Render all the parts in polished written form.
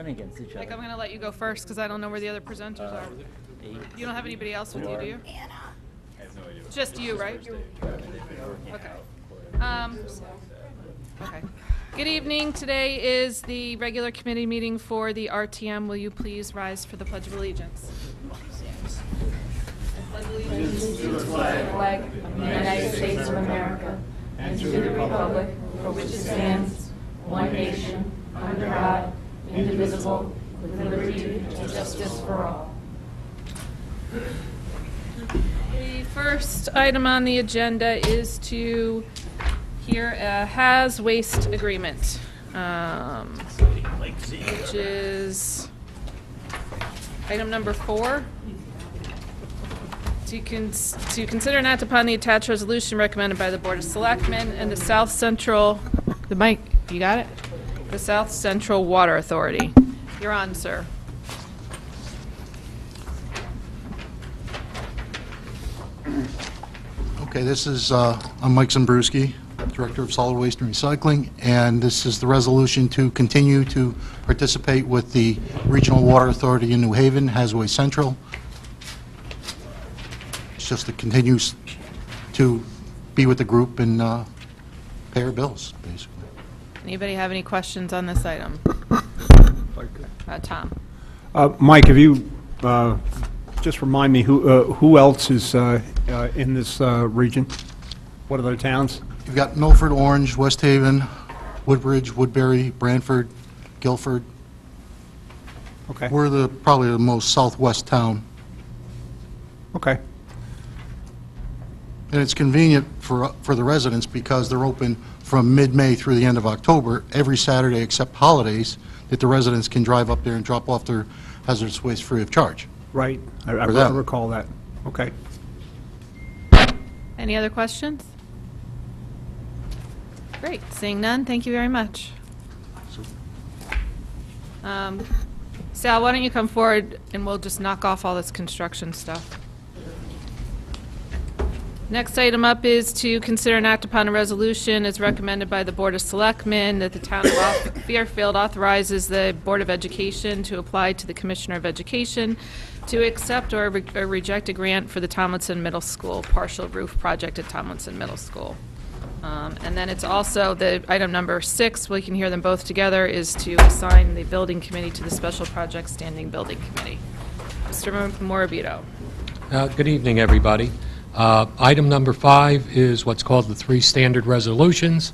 running against each other. Like, I'm going to let you go first because I don't know where the other presenters are. You don't have anybody else with you, do you? Anna. Just you, right? Okay. Okay. Good evening. Today is the regular committee meeting for the RTM. Will you please rise for the Pledge of Allegiance? I pledge allegiance to the flag of the United States of America and to the republic for which it stands, one nation, under God, indivisible, with liberty and justice for all. The first item on the agenda is to hear a HAZ waste agreement, which is item number 4. To consider and act upon the attached resolution recommended by the Board of Selectmen and the South Central, the mic, you got it? The South Central Water Authority. You're on, sir. Okay, this is, I'm Mike Zimbrewski, Director of Solid Waste and Recycling, and this is the resolution to continue to participate with the Regional Water Authority in New Haven, Hasway Central. It's just to continue to be with the group and pay our bills, basically. Anybody have any questions on this item? Tom. Mike, have you just remind me who else is in this region? What other towns? You've got Milford, Orange, West Haven, Woodbridge, Woodbury, Branford, Guilford. Okay. We're probably the most southwest town. Okay. And it's convenient for the residents because they're open from mid-May through the end of October, every Saturday except holidays, that the residents can drive up there and drop off their hazardous waste free of charge. Right. I recall that. Okay. Any other questions? Great. Seeing none, thank you very much. Sal, why don't you come forward and we'll just knock off all this construction stuff. Next item up is to consider and act upon a resolution as recommended by the Board of Selectmen that the Town of Fairfield authorizes the Board of Education to apply to the Commissioner of Education to accept or reject a grant for the Tomlinson Middle School partial roof project at Tomlinson Middle School. And then it's also the item number 6, we can hear them both together, is to assign the building committee to the Special Projects Standing Building Committee. Mr. Morabito. Good evening, everybody. Item number 5 is what's called the 3 standard resolutions.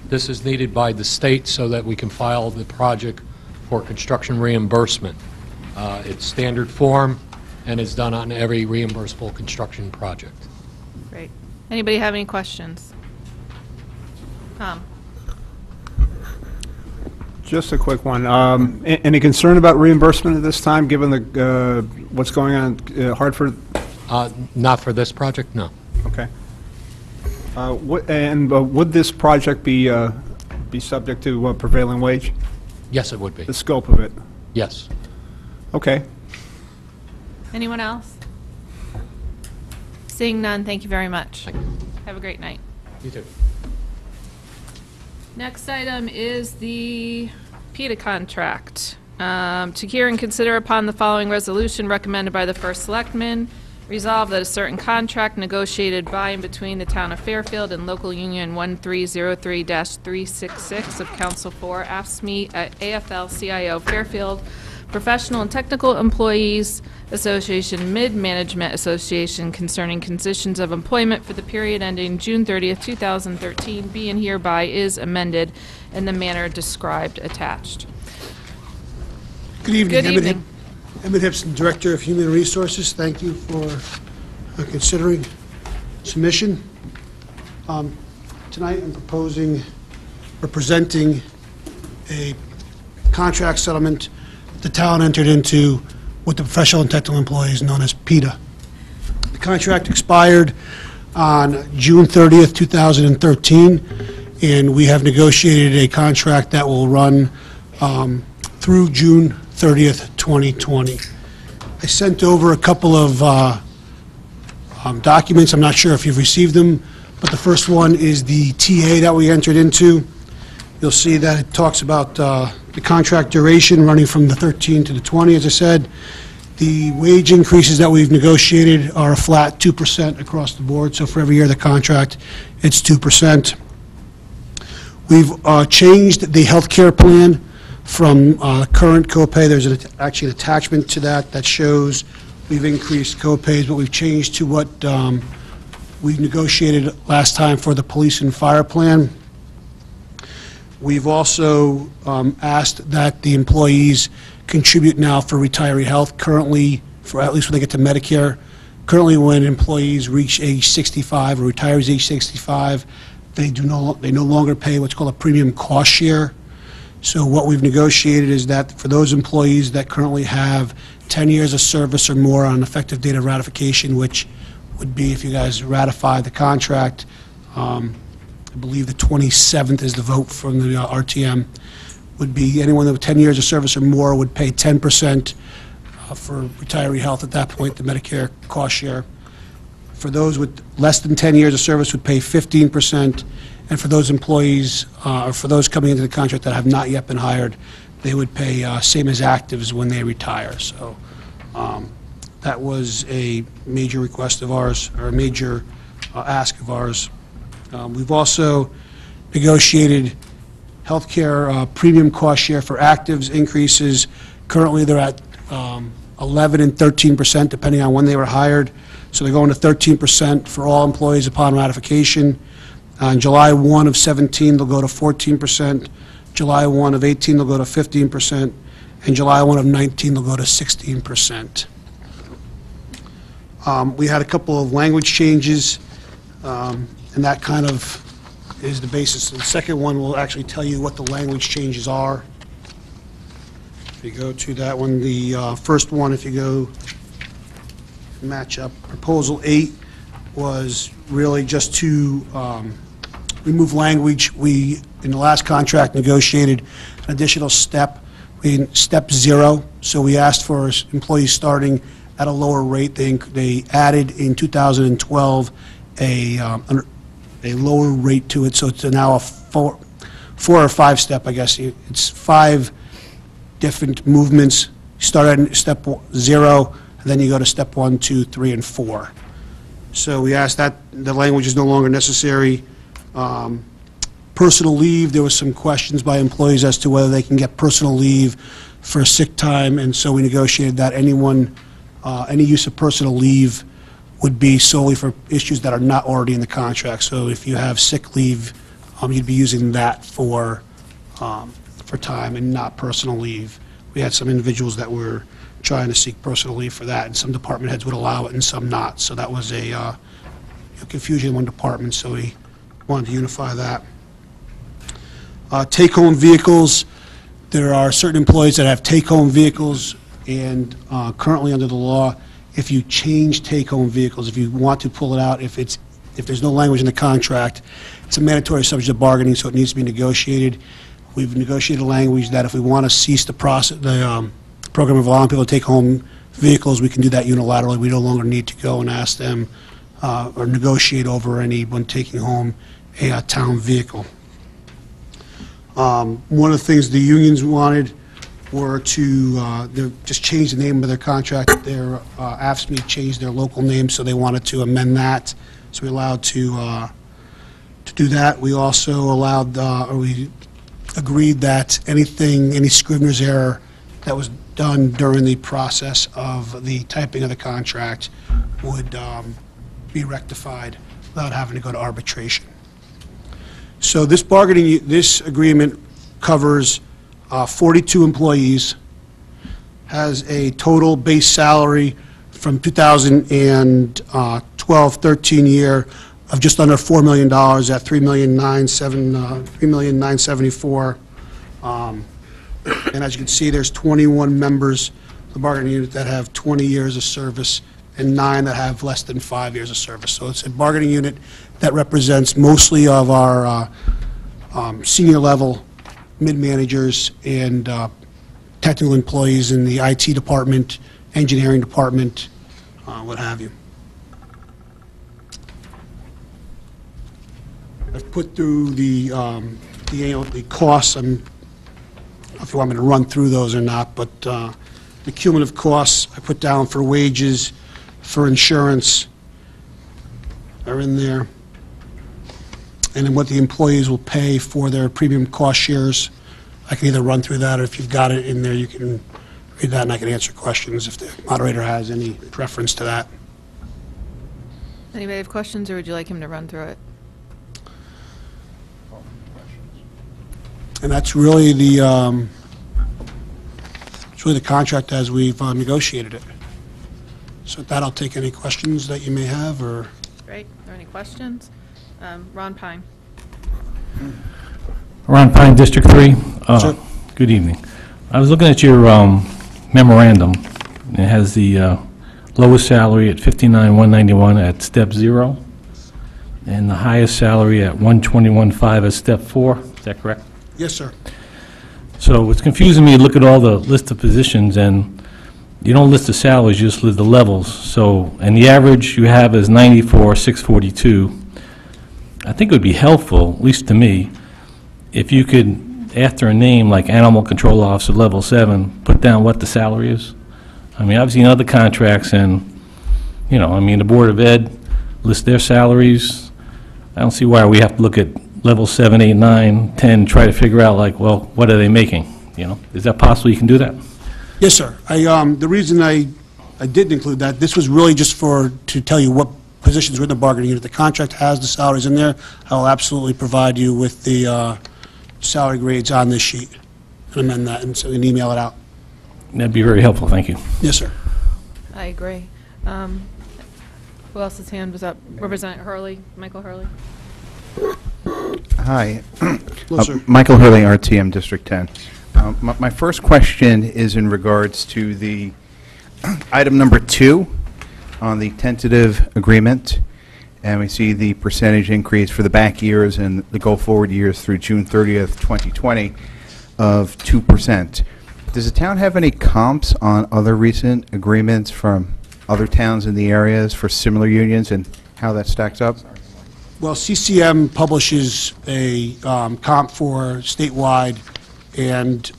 This is needed by the state so that we can file the project for construction reimbursement. It's standard form and is done on every reimbursable construction project. Great. Anybody have any questions? Tom. Just a quick one. Any concern about reimbursement at this time, given the what's going on in Hartford? Not for this project, no. Okay. Would this project be subject to prevailing wage? Yes, it would be. The scope of it? Yes. Okay. Anyone else? Seeing none, thank you very much. Thank you. Have a great night. You too. Next item is the PETA contract. To hear and consider upon the following resolution recommended by the First Selectman. Resolve that a certain contract negotiated by and between the Town of Fairfield and Local Union 1303-366 of Council 4 AFSCME AFL-CIO Fairfield Professional and Technical Employees Association Mid-Management Association concerning conditions of employment for the period ending June 30th, 2013, be and hereby is amended in the manner described attached. Good evening. Good evening. Emmett Hipson, Director of Human Resources. Thank you for considering submission. Tonight I'm presenting a contract settlement the town entered into with the professional and technical employees known as PETA. The contract expired on June 30th, 2013, and we have negotiated a contract that will run through June 30th, 2020. I sent over a couple of documents. I'm not sure if you've received them, but the first one is the TA that we entered into, You'll see that it talks about the contract duration running from the 13 to the 20, as I said. The wage increases that we've negotiated are a flat 2% across the board, so for every year of the contract, it's 2%. We've changed the health care plan from current copay. There's actually an attachment to that shows we've increased copays, but we've changed to what we negotiated last time for the police and fire plan. We've also asked that the employees contribute now for retiree health. Currently, for at least when they get to Medicare, currently when employees reach age 65 or retirees age 65, they no longer pay what's called a premium cost share. So what we've negotiated is that for those employees that currently have 10 years of service or more on effective date of ratification, which would be if you guys ratify the contract, I believe the 27th is the vote from the RTM, would be anyone with 10 years of service or more would pay 10% for retiree health at that point, the Medicare cost share. For those with less than 10 years of service would pay 15%, and for those employees, or for those coming into the contract that have not yet been hired, they would pay same as actives when they retire. So that was a major request of ours, or a major ask of ours. We've also negotiated healthcare premium cost share for actives increases. Currently, they're at 11 and 13%, depending on when they were hired. So they're going to 13% for all employees upon ratification. On July 1 of 17, they'll go to 14%. July 1 of 18, they'll go to 15%. And July 1 of 19, they'll go to 16%. We had a couple of language changes, and that kind of is the basis. The second one will actually tell you what the language changes are. If you go to that one, the first one, if you go match up, Proposal 8 was really just to remove language. We, in the last contract, negotiated an additional step, step 0. So we asked for employees starting at a lower rate. They added in 2012 a lower rate to it, so it's now a 4 or 5 step, I guess. It's 5 different movements. You start at step 0, and then you go to step 1, 2, 3, and 4. So we asked that the language is no longer necessary. Personal leave, there was some questions by employees as to whether they can get personal leave for sick time, and so we negotiated that any use of personal leave would be solely for issues that are not already in the contract. So if you have sick leave, you'd be using that for time and not personal leave. We had some individuals that were trying to seek personal leave for that, and some department heads would allow it and some not. So that was a confusion in one department, so we wanted to unify that. Take-home vehicles, there are certain employees that have take-home vehicles, and currently under the law, if you change take-home vehicles, if you want to pull it out, if there's no language in the contract, it's a mandatory subject of bargaining, so it needs to be negotiated. We've negotiated language that if we want to cease the process, the program of allowing people to take home vehicles, we can do that unilaterally. We no longer need to go and ask them or negotiate over anyone taking home a town vehicle. One of the things the unions wanted were to just change the name of their contract. Their AFSCME changed their local name, so they wanted to amend that. So we allowed to do that. We also allowed, or we agreed that any Scrivener's error that was done during the process of the typing of the contract would be rectified without having to go to arbitration. So this agreement covers 42 employees, has a total base salary from 2012-13 year of just under $4 million at $3,974,000. And as you can see, there's 21 members of the bargaining unit that have 20 years of service and 9 that have less than 5 years of service. So it's a bargaining unit that represents mostly of our senior level mid-managers and technical employees in the IT department, engineering department, what have you. I've put through the the costs, if you want me to run through those or not, but the cumulative costs I put down for wages, for insurance are in there. And then what the employees will pay for their premium cost shares. I can either run through that, or if you've got it in there, you can read that, and I can answer questions if the moderator has any preference to that. Anybody have questions, or would you like him to run through it? And that's really the contract as we've negotiated it. So with that, I'll take any questions that you may have, or... Great. Are there any questions? Ron Pine. Ron Pine, District 3. Sure. Good evening. I was looking at your memorandum. It has the lowest salary at $59,191 at step 0, and the highest salary at $121,500 at step 4. Is that correct? Yes, sir. So it's confusing me to look at all the list of positions, and you don't list the salaries, you just list the levels. So, and the average you have is 94,642. I think it would be helpful, at least to me, if you could, after a name like Animal Control Officer Level 7, put down what the salary is. I mean, I've seen other contracts, and, you know, I mean, the Board of Ed lists their salaries. I don't see why we have to look at Level 7, 8, 9, 10, try to figure out, like, well, what are they making? You know, is that possible you can do that? Yes, sir. The reason I didn't include that, this was really just to tell you what positions were in the bargaining unit. The contract has the salaries in there. I will absolutely provide you with the salary grades on this sheet and amend that and email it out. That'd be very helpful, thank you. Yes, sir. I agree. Who else's hand was up? Representative Hurley, Michael Hurley. Hi. Hello, sir. Michael Hurley, RTM District 10. My first question is in regards to the item number 2 on the tentative agreement, and we see the percentage increase for the back years and the go-forward years through June 30th, 2020 of 2%. Does the town have any comps on other recent agreements from other towns in the areas for similar unions and how that stacks up? Well, CCM publishes a comp for statewide and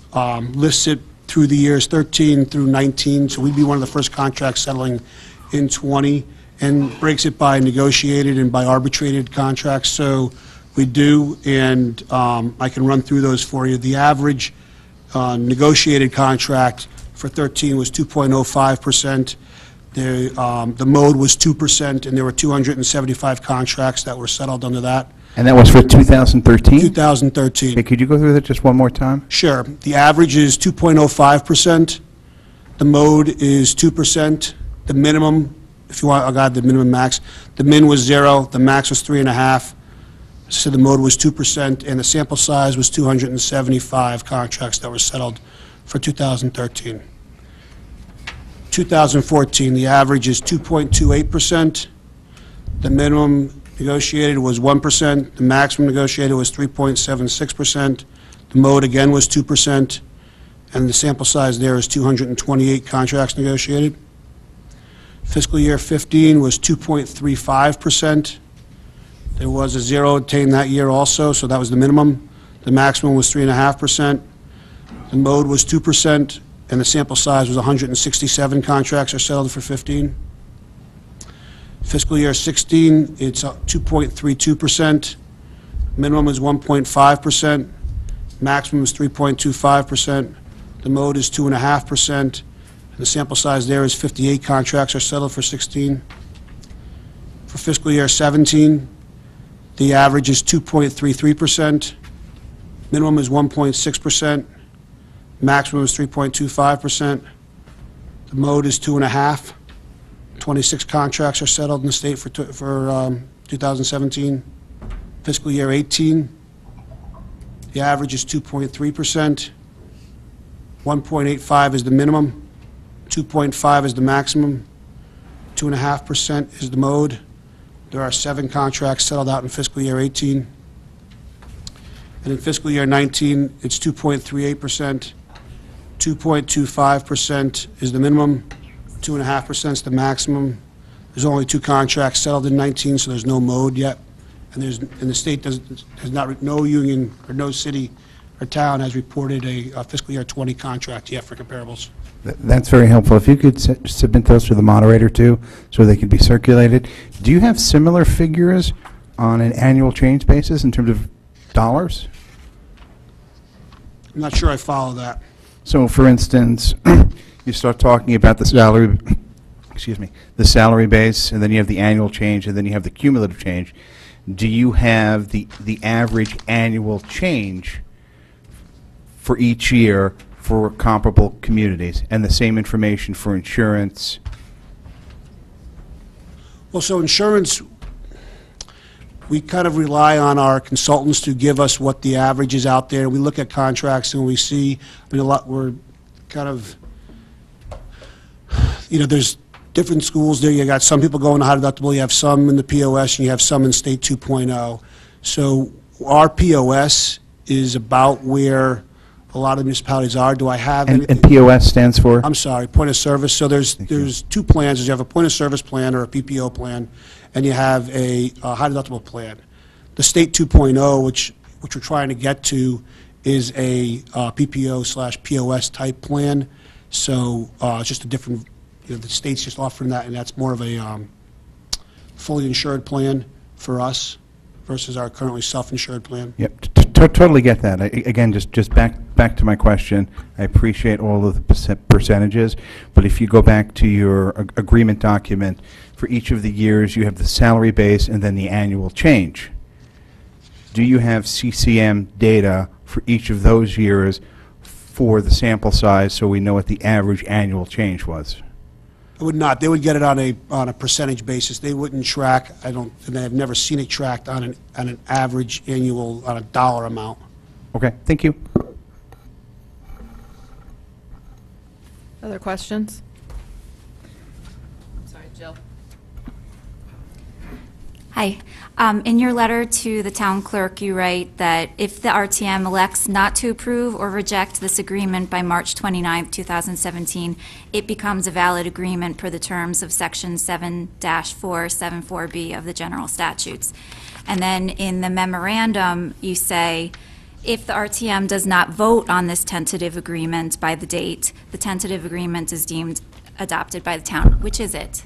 lists it through the years 13 through 19, so we'd be one of the first contracts settling in 20, and breaks it by negotiated and by arbitrated contracts. So we do, and I can run through those for you. The average negotiated contract for 13 was 2.05%. The mode was 2%, and there were 275 contracts that were settled under that. And that was for 2013? 2013. Okay, could you go through that just one more time? Sure. The average is 2.05%. The mode is 2%. The minimum, if you want, I'll add the minimum max. The min was 0. The max was 3.5. So the mode was 2%, and the sample size was 275 contracts that were settled for 2013. 2014, the average is 2.28%. The minimum negotiated was 1%. The maximum negotiated was 3.76%. The mode, again, was 2%. And the sample size there is 228 contracts negotiated. Fiscal year 15 was 2.35%. There was a 0 attained that year also, so that was the minimum. The maximum was 3.5%. The mode was 2%, and the sample size was 167 contracts are settled for 15. Fiscal year 16, it's 2.32%. Minimum is 1.5%. Maximum is 3.25%. The mode is 2.5%. And the sample size there is 58 contracts are settled for 16. For fiscal year 17, the average is 2.33%. Minimum is 1.6%. Maximum is 3.25%. The mode is 2.5%. 26 contracts are settled in the state for 2017. Fiscal year 18, the average is 2.3%. 1.85 is the minimum. 2.5 is the maximum. 2.5% is the mode. There are 7 contracts settled out in fiscal year 18. And in fiscal year 19, it's 2.38%. 2.25% is the minimum. 2.5% is the maximum. There's only 2 contracts settled in 19, so there's no mode yet. And the state has not, no union or no city or town has reported a fiscal year 20 contract yet for comparables. That's very helpful. If you could submit those to the moderator, too, so they can be circulated. Do you have similar figures on an annual change basis in terms of dollars? I'm not sure I follow that. So, for instance, you start talking about the salary, excuse me, the salary base, and then you have the annual change, and then you have the cumulative change. Do you have the average annual change for each year for comparable communities, and the same information for insurance? Well, so insurance, we kind of rely on our consultants to give us what the average is out there. We look at contracts and we see, I mean, we're kind of, there's different schools there. You got some people going to high deductible, you have some in the POS, and you have some in state 2.0. So our POS is about where a lot of municipalities are. Do I have And anything? POS stands for? I'm sorry, point of service. So there's two plans. You have a point of service plan or a PPO plan, and you have a high deductible plan. The state 2.0, which we're trying to get to, is a PPO/POS type plan. So it's just a different, the state's just offering that, and that's more of a fully insured plan for us versus our currently self-insured plan. Yep, totally get that. Again, just back to my question. I appreciate all of the percentages, but if you go back to your agreement document, for each of the years, you have the salary base and then the annual change. Do you have CCM data for each of those years for the sample size so we know what the average annual change was? I would not. They would get it on a percentage basis. They wouldn't track, and I've never seen it tracked on an average annual, on a dollar amount. Okay, thank you. Other questions? Sorry, Jill. Hi. In your letter to the town clerk, you write that if the RTM elects not to approve or reject this agreement by March 29, 2017, it becomes a valid agreement per the terms of Section 7-474B of the general statutes. And then in the memorandum, you say, if the RTM does not vote on this tentative agreement by the date, the tentative agreement is deemed adopted by the town. Which is it?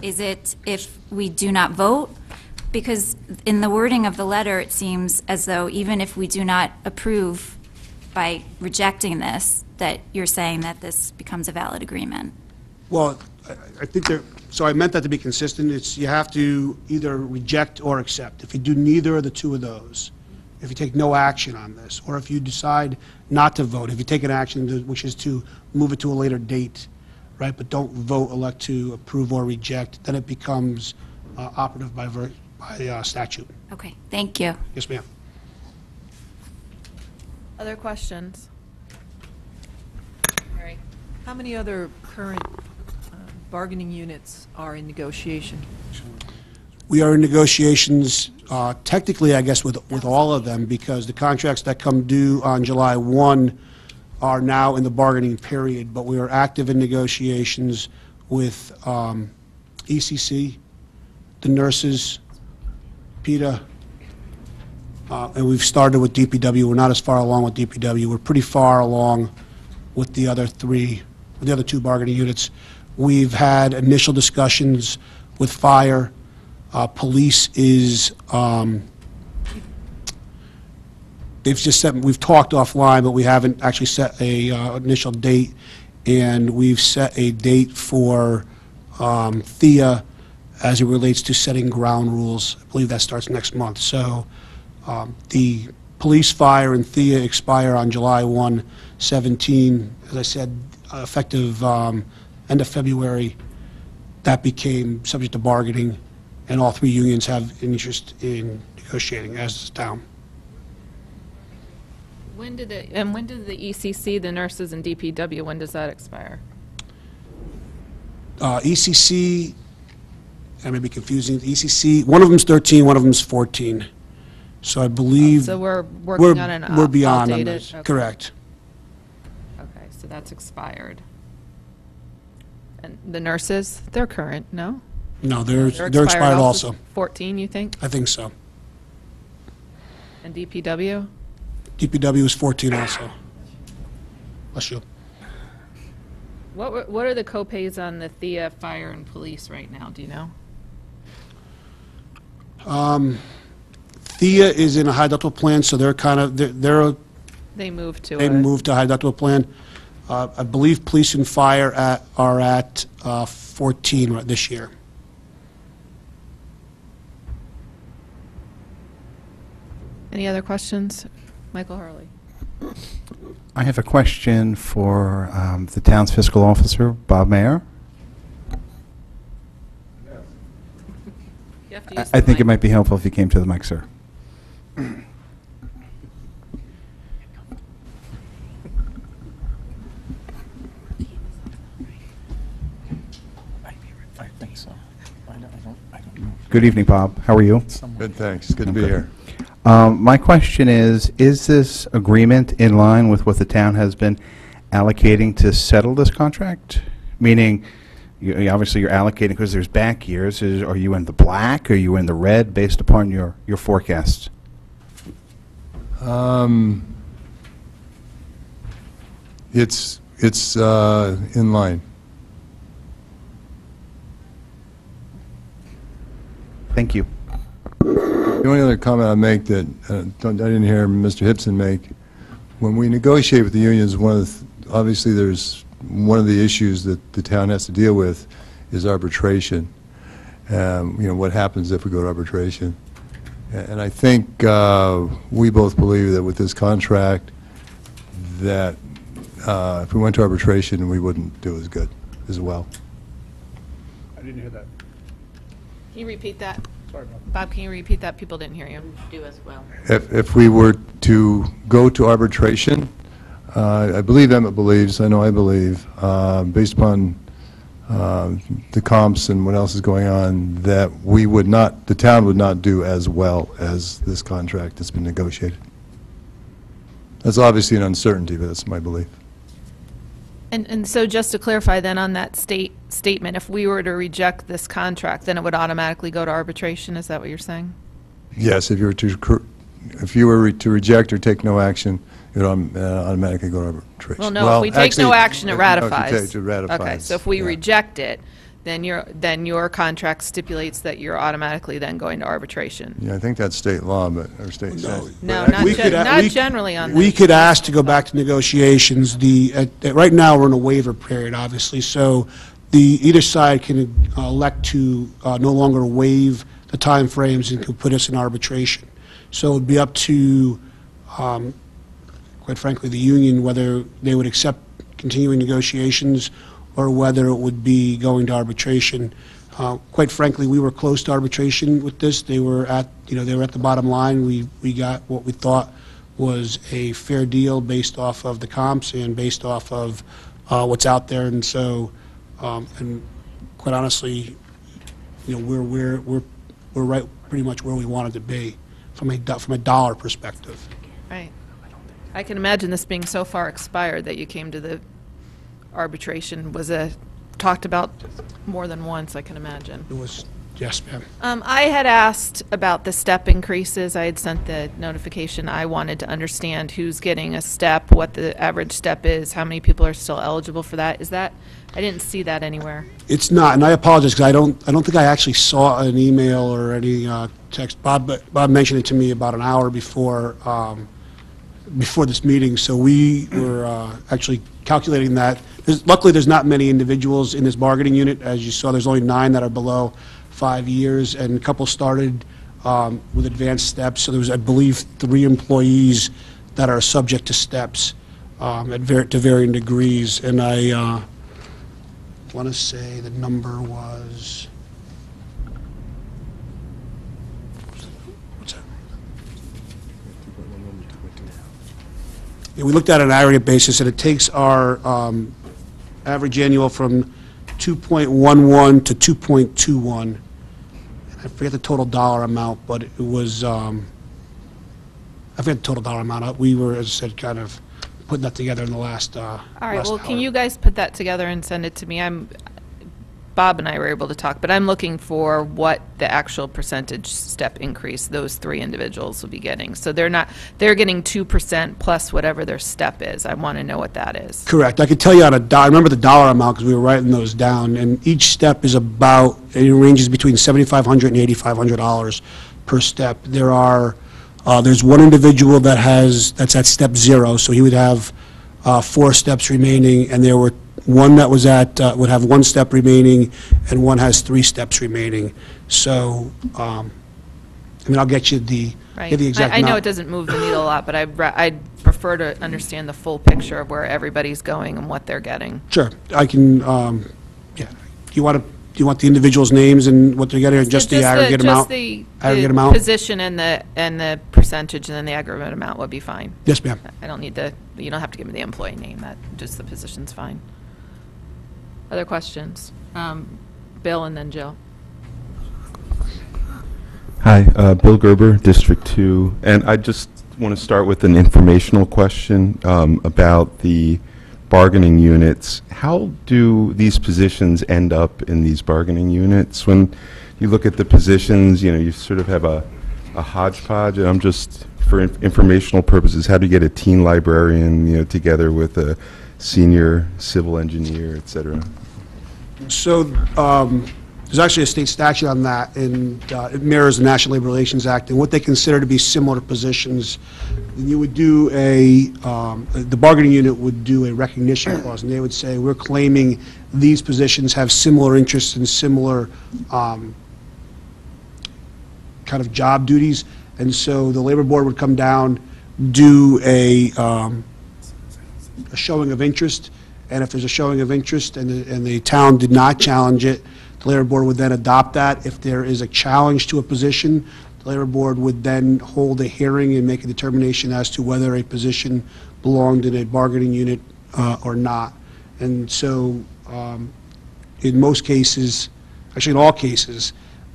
Is it if we do not vote? Because in the wording of the letter, it seems as though even if we do not approve by rejecting this, that you're saying that this becomes a valid agreement. Well, I think so I meant that to be consistent. It's, you have to either reject or accept. If you do neither of the two of those, if you take no action on this, or if you decide not to vote, if you take an action which is to move it to a later date, right, but don't vote, elect to approve or reject, then it becomes operative by statute. Okay, thank you. Yes, ma'am. Other questions? Mary? How many other current bargaining units are in negotiation? We are in negotiations, technically, I guess, with all of them, because the contracts that come due on July 1 are now in the bargaining period, but we are active in negotiations with ECC, the nurses, PETA, and we've started with DPW. We're not as far along with DPW. We're pretty far along with the other two bargaining units. We've had initial discussions with fire. Police is, they've just set, we've talked offline, but we haven't actually set a initial date, and we've set a date for THEA as it relates to setting ground rules. I believe that starts next month. So the police, fire, and THEA expire on July 1, 17. As I said, effective end of February, that became subject to bargaining, and all three unions have an interest in negotiating, as does the town. When did the ECC, the nurses, and DPW, when does that expire? ECC, I may be confusing, ECC, one of them's 13, one of them's 14. So I believe... So we're working on an we're beyond on outdated... this. Okay. Correct. Okay, so that's expired. And the nurses, they're current, no? No, they're expired also. 14, you think? I think so. And DPW? DPW is 14 also. Bless you. What are the co-pays on the Thea Fire and Police right now, do you know? Thea is in a high deductible plan, so they're kind of, They moved to they a... moved to a high deductible plan. I believe police and fire are at 14 right this year. Any other questions? Michael Hurley. I have a question for the town's fiscal officer, Bob Mayer. You have to use I the think it mic. might be helpful if you came to the mic, sir. I think so. I don't know. Good evening, Bob. How are you? Good, thanks. Good to be here. My question is this agreement in line with what the town has been allocating to settle this contract? Meaning, obviously you're allocating because there's back years. Are you in the black? Are you in the red based upon your forecasts? It's in line. Thank you. The only other comment I'll make that I didn't hear Mr. Hipson make, when we negotiate with the unions, obviously there's one of the issues that the town has to deal with is arbitration. What happens if we go to arbitration? And I think we both believe that with this contract, that if we went to arbitration, we wouldn't do as good as well. I didn't hear that. Can you repeat that? Sorry, Bob. Bob, can you repeat that? People didn't hear you. Do as well. If we were to go to arbitration, I believe Emmett believes, I know I believe, based upon the comps and what else is going on, that the town would not do as well as this contract that's been negotiated. That's obviously an uncertainty, but that's my belief. And so just to clarify then on that statement, if we were to reject this contract, then it would automatically go to arbitration? Is that what you're saying? Yes, if you were to reject or take no action, it would automatically go to arbitration. Well, no, if we take no action, it ratifies. It ratifies. Okay, so if we yeah. reject it, then your contract stipulates that you're automatically then going to arbitration. Yeah, I think that's state law, or state statute. No, We could not we- generally on We this. could ask to go back to negotiations. Right now, we're in a waiver period, obviously, so either side can elect to no longer waive the timeframes and could put us in arbitration. So it'd be up to, quite frankly, the union, whether they would accept continuing negotiations or whether it would be going to arbitration. Quite frankly, we were close to arbitration with this. They were at the bottom line. We got what we thought was a fair deal based off of the comps and based off of what's out there. And so, and quite honestly, we're right pretty much where we wanted to be from a dollar perspective. Right. I can imagine this being so far expired that you came to the arbitration. Was talked about more than once, I can imagine. It was, yes, ma'am. I had asked about the step increases. I had sent the notification. I wanted to understand who's getting a step, what the average step is, how many people are still eligible for that. I didn't see that anywhere. It's not, and I apologize because I don't think I actually saw an email or any text. Bob mentioned it to me about an hour before this meeting, so we were actually calculating that. Luckily, there's not many individuals in this bargaining unit. As you saw, there's only 9 that are below 5 years, and a couple started with advanced steps. So there was, I believe, 3 employees that are subject to steps to varying degrees. And I want to say the number was... Yeah, we looked at an aggregate basis, and it takes our average annual from 2.11 to 2.21. And I forget the total dollar amount, but it was, I forget the total dollar amount. We were, as I said, kind of putting that together in the last All right, well, can hour. you guys put that together and send it to me? Bob and I were able to talk, but I'm looking for what the actual percentage step increase those three individuals will be getting. So they're getting 2% plus whatever their step is. I want to know what that is. Correct. I could tell you on I remember the dollar amount because we were writing those down, and each step is about, it ranges between $7,500 and $8,500 per step. There's one individual that's at step 0, so he would have 4 steps remaining, and there were one that was would have 1 step remaining, and one has 3 steps remaining. So, I'll get you the exact I know amount. it doesn't move the needle a lot, but I'd prefer to understand the full picture of where everybody's going and what they're getting. Sure, I can, yeah. Do you want the individuals' names and what they're getting, or just the aggregate amount? Just the position and the percentage, and then the aggregate amount would be fine. Yes, ma'am. I don't need you don't have to give me the employee name, just the position's fine. Other questions? Bill and then Jill. Hi, Bill Gerber, District 2, and I just want to start with an informational question about the bargaining units. How do these positions end up in these bargaining units? When you look at the positions, you sort of have a hodgepodge, and I'm just, for informational purposes, how do you get a teen librarian, together with a senior civil engineer, et cetera? So there's actually a state statute on that, and it mirrors the National Labor Relations Act, and what they consider to be similar positions. You would do the bargaining unit would do a recognition clause, and they would say, we're claiming these positions have similar interests and similar kind of job duties, and so the Labor Board would come down, do a showing of interest, and if there's a showing of interest and the town did not challenge it, the Labor Board would then adopt that. If there is a challenge to a position, the Labor Board would then hold a hearing and make a determination as to whether a position belonged in a bargaining unit or not. And so in most cases, actually in all cases,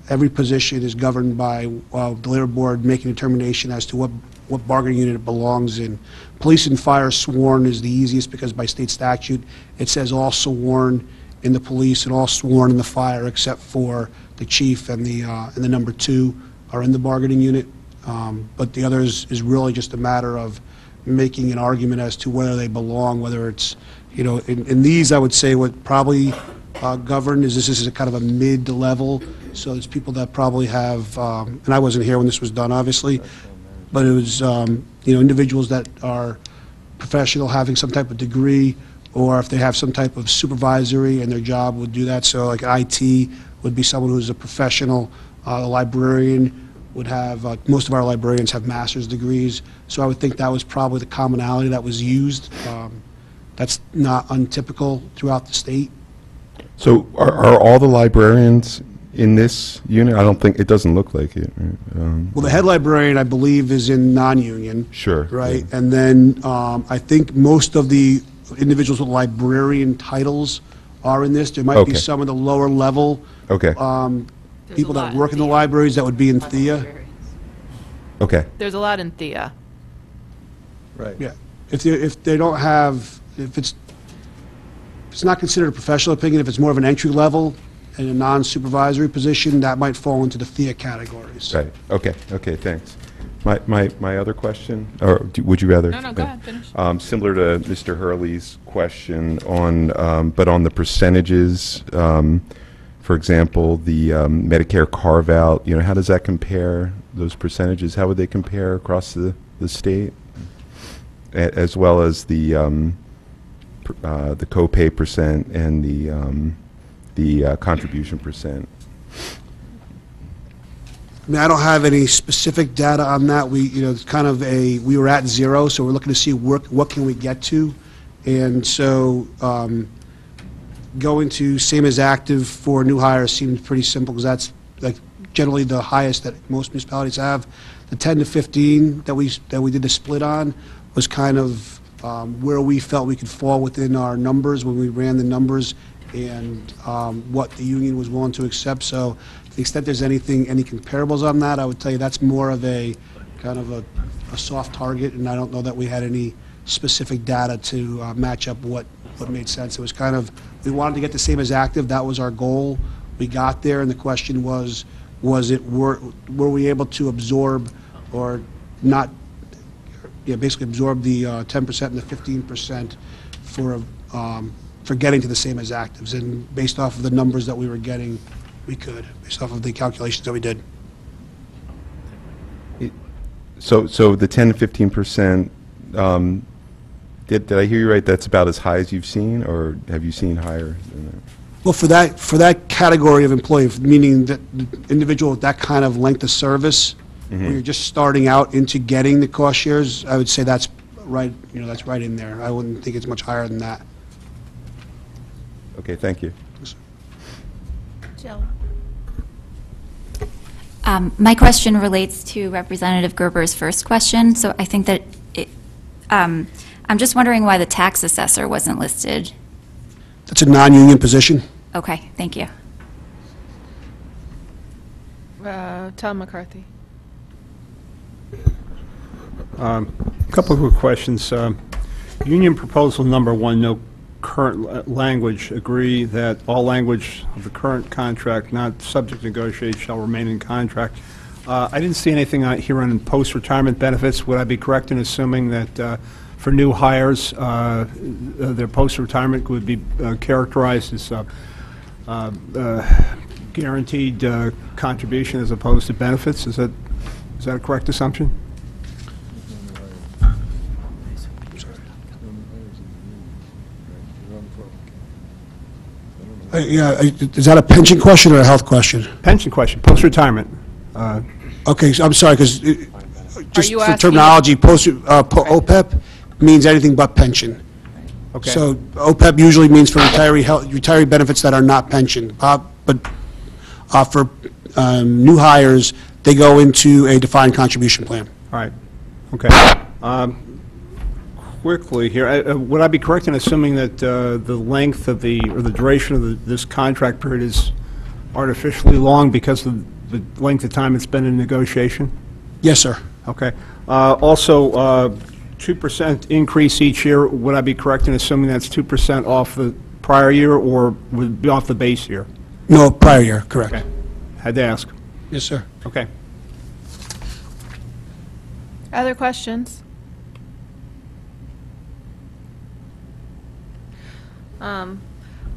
every position is governed by the Labor Board making a determination as to what bargaining unit it belongs in. Police and fire sworn is the easiest because by state statute it says all sworn in the police and all sworn in the fire except for the chief and the number 2 are in the bargaining unit. But the others is really just a matter of making an argument as to whether they belong, whether it's, in these I would say what probably govern is this is a kind of a mid-level, so there's people that probably have, and I wasn't here when this was done obviously, but it was individuals that are professional, having some type of degree, or if they have some type of supervisory and their job would do that. So like IT would be someone who's a professional. A librarian would have, most of our librarians have master's degrees, so I would think that was probably the commonality that was used. That's not untypical throughout the state. So are all the librarians in this unit? I don't think, it doesn't look like it. Well, the head librarian, I believe, is in non-union. Sure. Right? Yeah. And then I think most of the individuals with librarian titles are in this. There might be some of the lower level people that work in the libraries that would be in THEA. Okay. There's a lot in THEA. Right. Yeah. If they don't have, if it's not considered a professional opinion, if it's more of an entry level and a non-supervisory position, that might fall into the THEA categories. Right. Okay. Okay. Thanks. My other question, or would you rather? No, go ahead, finish. Similar to Mr. Hurley's question on, but on the percentages, for example, the Medicare carve-out, how does that compare, those percentages? How would they compare across the state? As well as the copay percent and the contribution percent? I mean, I don't have any specific data on that. It's kind of we were at 0, so we're looking to see what can we get to. And so going to same as active for new hires seems pretty simple because that's like generally the highest that most municipalities have. The 10 to 15 that we did the split on was kind of where we felt we could fall within our numbers when we ran the numbers and what the union was willing to accept. So to the extent there's any comparables on that, I would tell you that's more of a kind of a soft target, and I don't know that we had any specific data to match up what made sense. It was kind of We wanted to get the same as active. That was our goal. We got there, and the question was were we able to absorb or not, basically absorb the 10% and the 15% for getting to the same as actives. And based off of the numbers that we were getting, we could, based off of the calculations that we did. So the 10 to 15%, did I hear you right? That's about as high as you've seen, or have you seen higher than that? Well, for that category of employee, meaning that the individual with that kind of length of service, when you're just starting out into getting the cost shares, I would say that's right. That's right in there. I wouldn't think it's much higher than that. Okay, thank you. Jill. My question relates to Representative Gerber's first question. So I think that I'm just wondering why the tax assessor wasn't listed. That's a non-union position. Okay, thank you. Tom McCarthy. A couple of quick questions. Union proposal number 1, no current language, agree that all language of the current contract not subject to negotiate shall remain in contract. I didn't see anything out here on post-retirement benefits. Would I be correct in assuming that for new hires, their post-retirement would be characterized as guaranteed contribution as opposed to benefits? Is that a correct assumption? Is that a pension question or a health question? Pension question, post-retirement. Okay, so I'm sorry, because just you for asking- terminology, OPEB means anything but pension. Okay. So OPEB usually means for retiree benefits that are not pension. But for new hires, they go into a defined contribution plan. All right, okay. Quickly here, would I be correct in assuming that the length of the duration of this contract period is artificially long because of the length of time it's been in negotiation? Yes, sir. Okay. Also, 2% increase each year, would I be correct in assuming that's 2% off the prior year, or would it be off the base year? No, prior year, correct. Okay. Had to ask. Yes, sir. Okay. Other questions?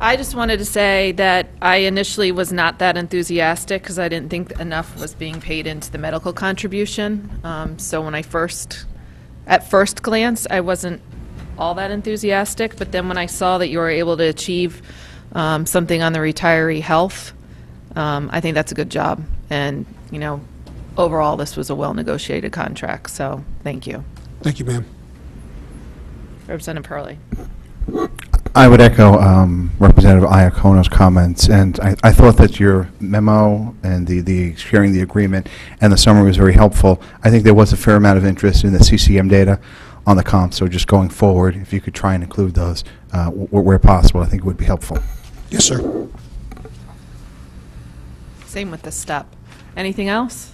I just wanted to say that I initially was not that enthusiastic because I didn't think enough was being paid into the medical contribution. So when at first glance, I wasn't all that enthusiastic, but then when I saw that you were able to achieve something on the retiree health, I think that's a good job. And, overall, this was a well-negotiated contract, so thank you. Thank you, ma'am. Representative Perley. I would echo Representative Iacono's comments, and I thought that your memo and the sharing the agreement and the summary was very helpful. I think there was a fair amount of interest in the CCM data on the comp, so just going forward, if you could try and include those where possible, I think it would be helpful. Yes, sir. Same with this step. Anything else?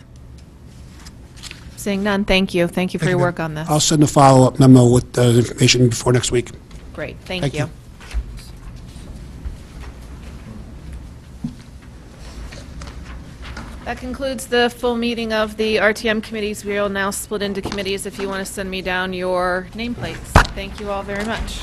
Seeing none, thank you. Thank you for your ma'am. work on this. I'll send a follow-up memo with the information before next week. Great, Thank thank you. you. That concludes the full meeting of the RTM committees. We will now split into committees if you want to send me down your nameplates. Thank you all very much.